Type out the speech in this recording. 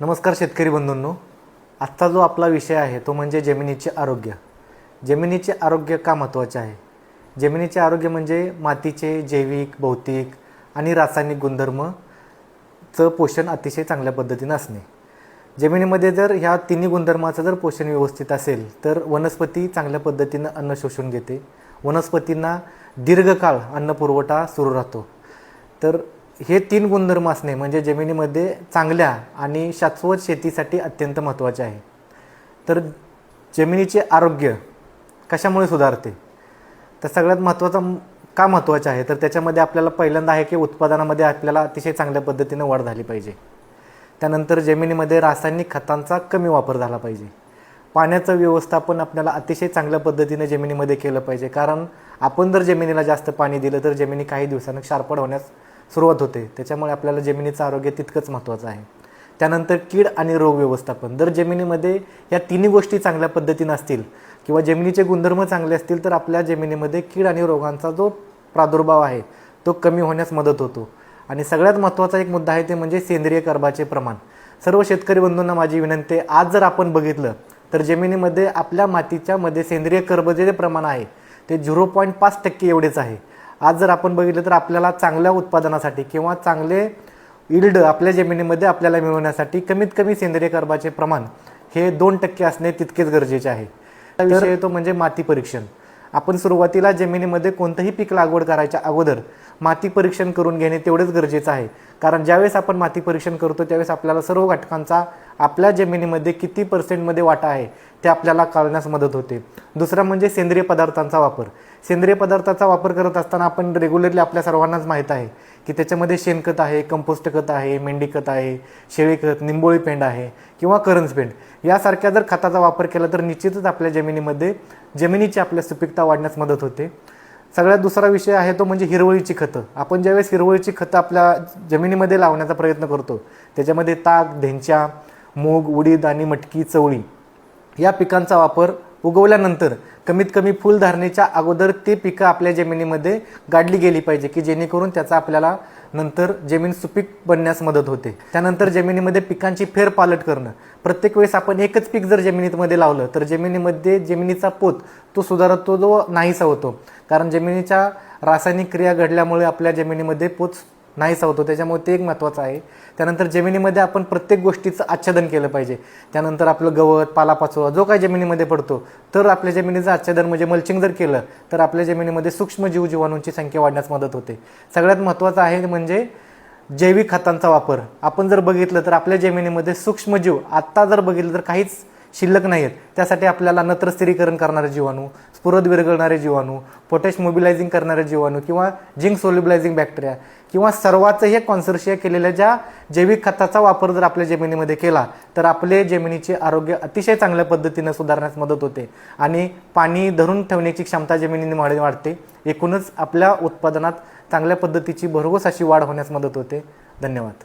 नमस्कार शेतकरी बंधूंनो, आजचा जो आपला विषय आहे तो म्हणजे जमिनीचे आरोग्य. जमिनीचे आरोग्य का महत्त्वाचे आहे? जमिनीचे आरोग्य म्हणजे मातीचे जैविक, भौतिक आणि रासायनिक गुणधर्मचं पोषण अतिशय चांगल्या पद्धतीने असणे. जमिनीमध्ये जर ह्या तिन्ही गुणधर्माचं जर पोषण व्यवस्थित असेल तर वनस्पती चांगल्या पद्धतीनं अन्न शोषून घेते. वनस्पतींना दीर्घकाळ अन्न पुरवठा सुरू राहतो. तर हे तीन गुणधर्म असणे म्हणजे जमिनीमध्ये चांगल्या आणि शाश्वत शेतीसाठी अत्यंत महत्त्वाचे आहे. तर जमिनीचे आरोग्य कशामुळे सुधारते? तर सगळ्यात का महत्त्वाचे आहे तर त्याच्यामध्ये आपल्याला पहिल्यांदा आहे की उत्पादनामध्ये आपल्याला अतिशय चांगल्या पद्धतीने वाढ झाली पाहिजे. त्यानंतर जमिनीमध्ये रासायनिक खतांचा कमी वापर झाला पाहिजे. पाण्याचं व्यवस्थापन आपल्याला अतिशय चांगल्या पद्धतीने जमिनीमध्ये केलं पाहिजे, कारण आपण जर जमिनीला जास्त पाणी दिलं तर जमिनी काही दिवसांनी क्षारपड होण्यास सुरुवात होते. त्याच्यामुळे आपल्याला जमिनीचं आरोग्य तितकंच महत्त्वाचं आहे. त्यानंतर कीड आणि रोग व्यवस्थापन. जर जमिनीमध्ये या तिन्ही गोष्टी चांगल्या पद्धतीने असतील किंवा जमिनीचे गुणधर्म चांगले असतील तर आपल्या जमिनीमध्ये कीड आणि रोगांचा जो प्रादुर्भाव आहे तो कमी होण्यास मदत होतो. आणि सगळ्यात महत्त्वाचा एक मुद्दा आहे ते म्हणजे सेंद्रिय कर्बाचे प्रमाण. सर्व शेतकरी बंधूंना माझी विनंती आहे, आज जर आपण बघितलं तर जमिनीमध्ये आपल्या मातीच्यामध्ये सेंद्रिय कर्बाचे जे प्रमाण आहे ते 0.5% एवढेच आहे. आज जर आपण बघितलं तर आपल्याला चांगल्या उत्पादनासाठी किंवा चांगले यील्ड आपल्या जमिनीमध्ये आपल्याला मिळवण्यासाठी कमीत कमी सेंद्रिय कर्बाचे प्रमाण हे 2% असणे तितकेच गरजेचे आहे. विषय तो म्हणजे माती परीक्षण. आपण सुरुवातीला जमिनीमध्ये कोणतंही पीक लागवड करायच्या अगोदर माती परीक्षण करून घेणे तेवढेच गरजेचं आहे, कारण ज्यावेळेस आपण माती परीक्षण करतो त्यावेळेस आपल्याला सर्व घटकांचा आपल्या जमिनीमध्ये किती % वाटा आहे ते आपल्याला कळण्यास मदत होते. दुसरा म्हणजे सेंद्रिय पदार्थांचा वापर. सेंद्रिय पदार्थाचा वापर करत असताना आपण रेग्युलरली आपल्या सर्वांनाच माहीत आहे की त्याच्यामध्ये शेणखत आहे, कंपोस्ट खत आहे, मेंढी खत आहे, शेळीखत, निंबोळी पेंड आहे किंवा करंज पेंड यासारख्या जर खताचा वापर केला तर निश्चितच आपल्या जमिनीमध्ये जमिनीची आपल्या सुपीकता वाढण्यास मदत होते. सगळ्यात दुसरा विषय आहे तो म्हणजे हिरवळीची खतं. आपण ज्यावेळेस हिरवळीची खतं आपल्या जमिनीमध्ये लावण्याचा प्रयत्न करतो त्याच्यामध्ये ताक, धेंच्या, मूग, उडीद आणि मटकी, चवळी या पिकांचा वापर उगवल्यानंतर कमीत कमी फुलधारणेच्या अगोदर ते पिकं आपल्या जमिनीमध्ये गाडली गेली पाहिजे की जेणेकरून त्याचा आपल्याला नंतर जमीन सुपीक बनण्यास मदत होते. त्यानंतर जमिनीमध्ये पिकांची फेरपालट करणं. प्रत्येक वेळेस आपण एकच पीक जर जमिनीमध्ये लावलं तर जमिनीमध्ये जमिनीचा पोत तो सुधारत तो नाहीसा होतो, कारण जमिनीच्या रासायनिक क्रिया घडल्यामुळे आपल्या जमिनीमध्ये पोत नाहीसा होतो. त्याच्यामुळे ते एक महत्त्वाचं आहे. त्यानंतर जमिनीमध्ये आपण प्रत्येक गोष्टीचं आच्छादन केलं पाहिजे. त्यानंतर आपलं गवत, पालापाचोळा जो काही जमिनीमध्ये पडतो तर आपल्या जमिनीचं आच्छादन म्हणजे मल्चिंग जर केलं तर आपल्या जमिनीमध्ये सूक्ष्म जीवाणूंची संख्या वाढण्यास मदत होते. सगळ्यात महत्त्वाचं आहे म्हणजे जैविक खतांचा वापर. आपण जर बघितलं तर आपल्या जमिनीमध्ये सूक्ष्मजीव आत्ता जर बघितलं तर काहीच शिल्लक नाही आहेत. त्यासाठी आपल्याला नत्र स्थिरीकरण करणारे जीवाणू, स्फुरद विरघळणारे जीवाणू, पोटॅश मोबिलायझिंग करणारे जीवाणू किंवा झिंक सोल्युबलायझिंग बॅक्टेरिया किंवा सर्वाचं हे कॉन्सर्शिया केलेल्या ज्या जैविक खताचा वापर जर आपल्या जमिनीमध्ये केला तर आपले जमिनीचे आरोग्य अतिशय चांगल्या पद्धतीने सुधारण्यास मदत होते आणि पाणी धरून ठेवण्याची क्षमता जमिनीने वाढते. एकूणच आपल्या उत्पादनात चांगल्या पद्धतीची भरघोस अशी वाढ होण्यास मदत होते. धन्यवाद.